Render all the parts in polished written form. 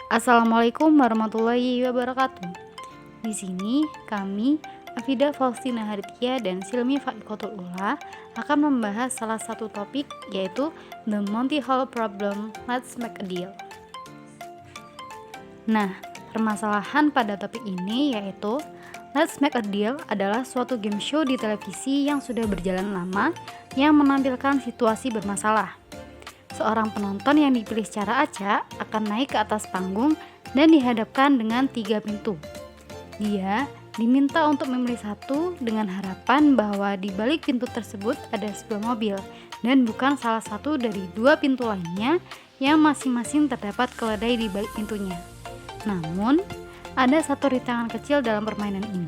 Assalamualaikum warahmatullahi wabarakatuh. Di sini kami, Afida Faustina Haritia dan Silmi Faikotul Ula akan membahas salah satu topik, yaitu The Monty Hall Problem. Let's make a deal. Nah, permasalahan pada topik ini yaitu Let's Make a Deal adalah suatu game show di televisi yang sudah berjalan lama yang menampilkan situasi bermasalah. Seorang penonton yang dipilih secara acak akan naik ke atas panggung dan dihadapkan dengan 3 pintu. Dia diminta untuk memilih satu dengan harapan bahwa di balik pintu tersebut ada sebuah mobil dan bukan salah satu dari 2 pintu lainnya yang masing-masing terdapat keledai di balik pintunya. Namun, ada satu rintangan kecil dalam permainan ini.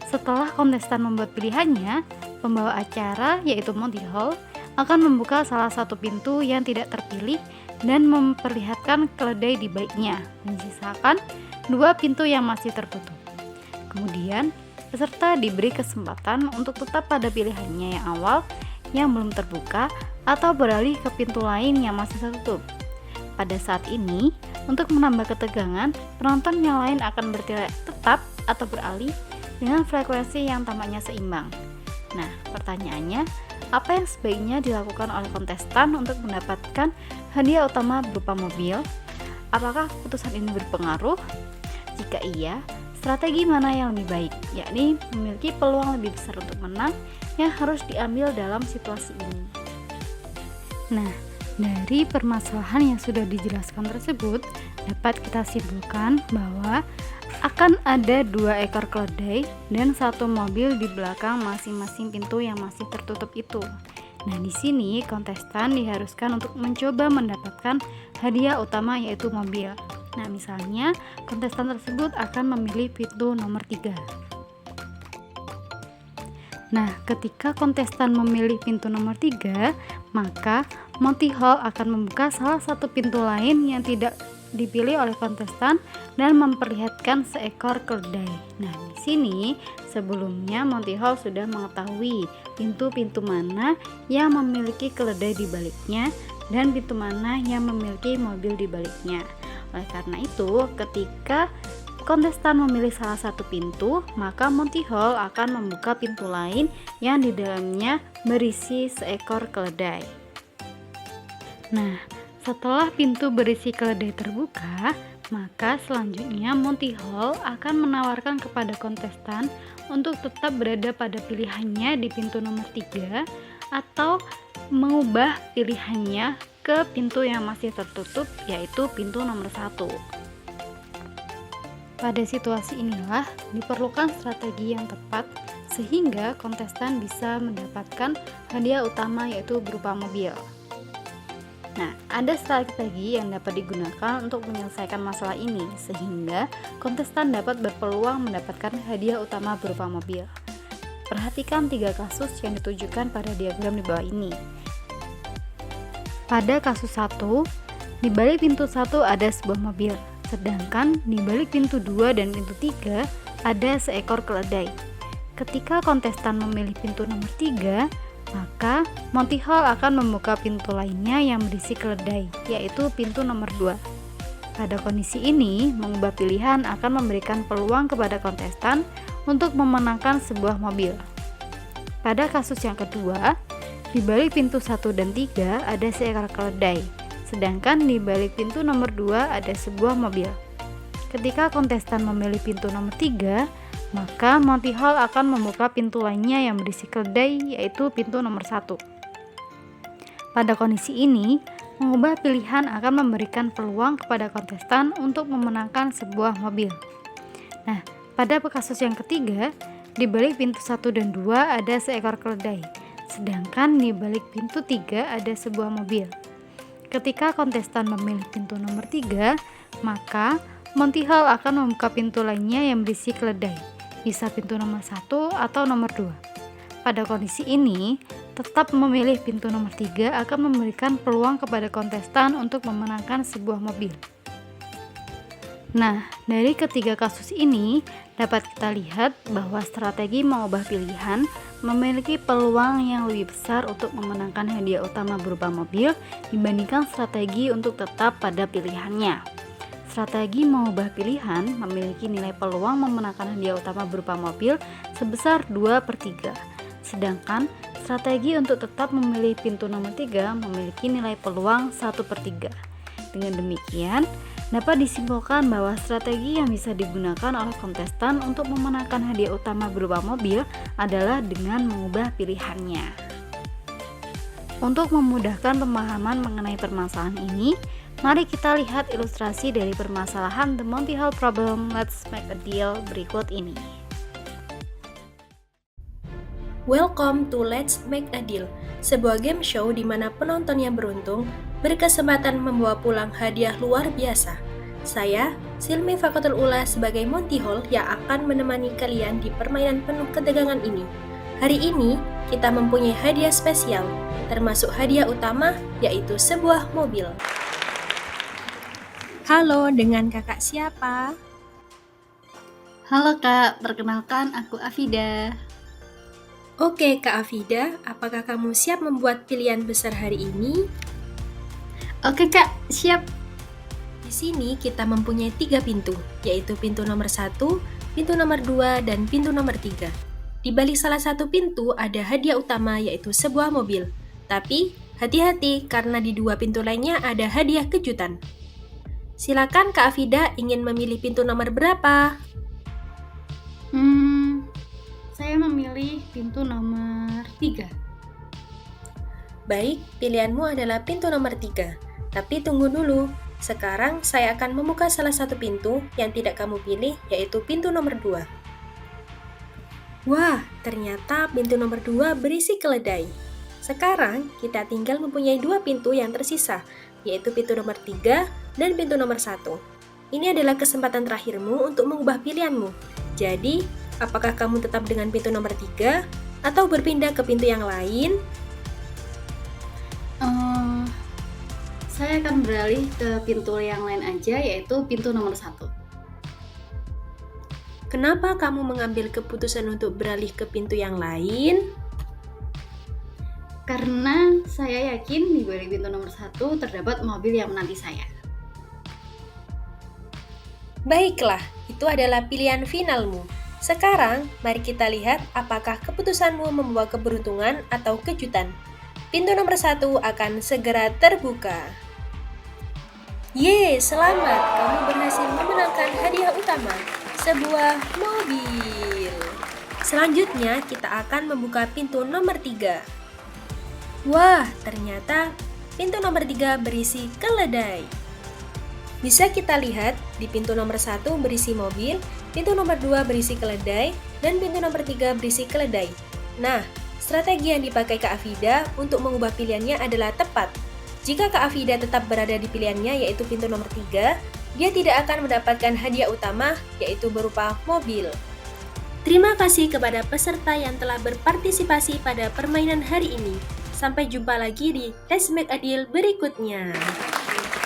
Setelah kontestan membuat pilihannya, pembawa acara yaitu Monty Hall akan membuka salah satu pintu yang tidak terpilih dan memperlihatkan keledai di baliknya, menyisakan 2 pintu yang masih tertutup. Kemudian, peserta diberi kesempatan untuk tetap pada pilihannya yang awal yang belum terbuka atau beralih ke pintu lain yang masih tertutup. Pada saat ini, untuk menambah ketegangan, penonton yang lain akan berteriak tetap atau beralih dengan frekuensi yang tampaknya seimbang. Nah, pertanyaannya, apa yang sebaiknya dilakukan oleh kontestan untuk mendapatkan hadiah utama berupa mobil? Apakah keputusan ini berpengaruh? Jika iya, strategi mana yang lebih baik, yakni memiliki peluang lebih besar untuk menang yang harus diambil dalam situasi ini? Nah, dari permasalahan yang sudah dijelaskan tersebut, dapat kita simpulkan bahwa akan ada 2 ekor keledai dan 1 mobil di belakang masing-masing pintu yang masih tertutup itu. Nah, di sini kontestan diharuskan untuk mencoba mendapatkan hadiah utama yaitu mobil. Nah, misalnya kontestan tersebut akan memilih pintu nomor 3. Nah, ketika kontestan memilih pintu nomor 3, maka Monty Hall akan membuka salah satu pintu lain yang tidak dipilih oleh kontestan dan memperlihatkan seekor keledai. Nah, di sini sebelumnya Monty Hall sudah mengetahui pintu-pintu mana yang memiliki keledai di baliknya dan pintu mana yang memiliki mobil di baliknya. Oleh karena itu, ketika kontestan memilih salah satu pintu, maka Monty Hall akan membuka pintu lain yang di dalamnya berisi seekor keledai. Nah, setelah pintu berisi keledai terbuka, maka selanjutnya Monty Hall akan menawarkan kepada kontestan untuk tetap berada pada pilihannya di pintu nomor 3 atau mengubah pilihannya ke pintu yang masih tertutup, yaitu pintu nomor 1. Pada situasi inilah diperlukan strategi yang tepat sehingga kontestan bisa mendapatkan hadiah utama yaitu berupa mobil. Nah, ada strategi yang dapat digunakan untuk menyelesaikan masalah ini sehingga kontestan dapat berpeluang mendapatkan hadiah utama berupa mobil. Perhatikan 3 kasus yang ditujukan pada diagram di bawah ini. Pada kasus 1, di balik pintu 1 ada sebuah mobil, sedangkan di balik pintu 2 dan pintu 3 ada seekor keledai. Ketika kontestan memilih pintu nomor 3, maka Monty Hall akan membuka pintu lainnya yang berisi keledai, yaitu pintu nomor 2. Pada kondisi ini, mengubah pilihan akan memberikan peluang kepada kontestan untuk memenangkan sebuah mobil. Pada kasus yang kedua, di balik pintu 1 dan 3 ada seekor keledai, sedangkan di balik pintu nomor 2 ada sebuah mobil. Ketika kontestan memilih pintu nomor 3, maka Monty Hall akan membuka pintu lainnya yang berisi keledai, yaitu pintu nomor 1. Pada kondisi ini, mengubah pilihan akan memberikan peluang kepada kontestan untuk memenangkan sebuah mobil. Nah, pada kasus yang ketiga, di balik pintu 1 dan 2 ada seekor keledai, sedangkan di balik pintu 3 ada sebuah mobil. Ketika kontestan memilih pintu nomor 3, maka Monty Hall akan membuka pintu lainnya yang berisi keledai, bisa pintu nomor 1 atau nomor 2. Pada kondisi ini, tetap memilih pintu nomor 3 akan memberikan peluang kepada kontestan untuk memenangkan sebuah mobil. Nah, dari ketiga kasus ini, dapat kita lihat bahwa strategi mengubah pilihan memiliki peluang yang lebih besar untuk memenangkan hadiah utama berupa mobil dibandingkan strategi untuk tetap pada pilihannya. strategi mengubah pilihan memiliki nilai peluang memenangkan hadiah utama berupa mobil sebesar 2/3. Sedangkan strategi untuk tetap memilih pintu nomor 3 memiliki nilai peluang 1/3. Dengan demikian, dapat disimpulkan bahwa strategi yang bisa digunakan oleh kontestan untuk memenangkan hadiah utama berupa mobil adalah dengan mengubah pilihannya. Untuk memudahkan pemahaman mengenai permasalahan ini, mari kita lihat ilustrasi dari permasalahan The Monty Hall Problem Let's Make a Deal berikut ini. Welcome to Let's Make a Deal, sebuah game show di mana penonton yang beruntung berkesempatan membawa pulang hadiah luar biasa. Saya, Silmi Fakotul Ula sebagai Monty Hall yang akan menemani kalian di permainan penuh ketegangan ini. Hari ini, kita mempunyai hadiah spesial, termasuk hadiah utama, yaitu sebuah mobil. Halo, dengan kakak siapa? Halo Kak, perkenalkan aku Afida. Oke Kak Afida, apakah kamu siap membuat pilihan besar hari ini? Oke Kak, siap. Di sini kita mempunyai 3 pintu, yaitu pintu nomor 1, pintu nomor 2, dan pintu nomor 3. Di balik salah satu pintu ada hadiah utama yaitu sebuah mobil. Tapi, hati-hati karena di 2 pintu lainnya ada hadiah kejutan. Silakan Kak Afida ingin memilih pintu nomor berapa? Saya memilih pintu nomor 3. Baik, pilihanmu adalah pintu nomor 3. Tapi tunggu dulu, sekarang saya akan membuka salah satu pintu yang tidak kamu pilih, yaitu pintu nomor 2. Wah, ternyata pintu nomor 2 berisi keledai. Sekarang, kita tinggal mempunyai 2 pintu yang tersisa, yaitu pintu nomor 3 dan pintu nomor 1. Ini adalah kesempatan terakhirmu untuk mengubah pilihanmu. Jadi, apakah kamu tetap dengan pintu nomor 3 atau berpindah ke pintu yang lain? Saya akan beralih ke pintu yang lain aja, yaitu pintu nomor 1. Kenapa kamu mengambil keputusan untuk beralih ke pintu yang lain? Karena saya yakin di balik pintu nomor 1 terdapat mobil yang menanti saya. Baiklah, itu adalah pilihan finalmu. Sekarang, mari kita lihat apakah keputusanmu membawa keberuntungan atau kejutan. Pintu nomor 1 akan segera terbuka. Yeay, selamat! Kamu berhasil memenangkan hadiah utama, sebuah mobil. Selanjutnya, kita akan membuka pintu nomor 3. Wah, ternyata pintu nomor 3 berisi keledai. Bisa kita lihat di pintu nomor 1 berisi mobil, pintu nomor 2 berisi keledai, dan pintu nomor 3 berisi keledai. Nah, strategi yang dipakai Kak Afida untuk mengubah pilihannya adalah tepat. Jika Kak Afida tetap berada di pilihannya yaitu pintu nomor 3, dia tidak akan mendapatkan hadiah utama yaitu berupa mobil. Terima kasih kepada peserta yang telah berpartisipasi pada permainan hari ini. Sampai jumpa lagi di Let's Make a Deal berikutnya.